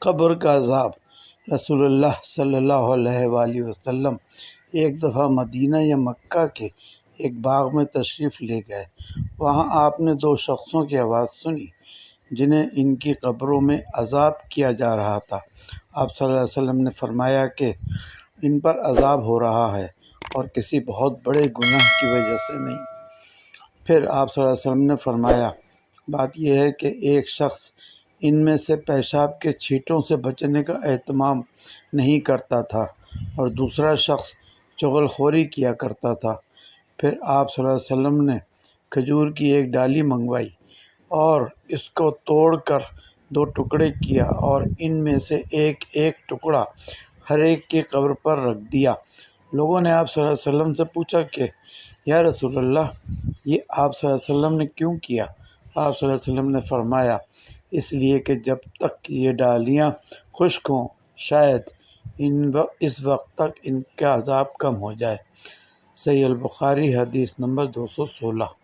قبر کا عذاب۔ رسول اللہ صلی اللہ علیہ وآلہ وسلم ایک دفعہ مدینہ یا مکہ کے ایک باغ میں تشریف لے گئے۔ وہاں آپ نے دو شخصوں کی آواز سنی جنہیں ان کی قبروں میں عذاب کیا جا رہا تھا۔ آپ صلی اللہ علیہ وسلم نے فرمایا کہ ان پر عذاب ہو رہا ہے اور کسی بہت بڑے گناہ کی وجہ سے نہیں۔ پھر آپ صلی اللہ علیہ وسلم نے فرمایا، بات یہ ہے کہ ایک شخص ان میں سے پیشاب کے چھینٹوں سے بچنے کا اہتمام نہیں کرتا تھا اور دوسرا شخص چغل خوری کیا کرتا تھا۔ پھر آپ صلی اللہ علیہ وسلم نے کھجور کی ایک ڈالی منگوائی اور اس کو توڑ کر دو ٹکڑے کیا اور ان میں سے ایک ایک ٹکڑا ہر ایک کی قبر پر رکھ دیا۔ لوگوں نے آپ صلی اللہ علیہ وسلم سے پوچھا کہ یا رسول اللہ، یہ آپ صلی اللہ علیہ وسلم نے کیوں کیا؟ آپ صلی اللہ علیہ وسلم نے فرمایا، اس لیے کہ جب تک یہ ڈالیاں خشک ہوں شاید اس وقت تک ان کا عذاب کم ہو جائے۔ صحیح البخاری حدیث نمبر 216۔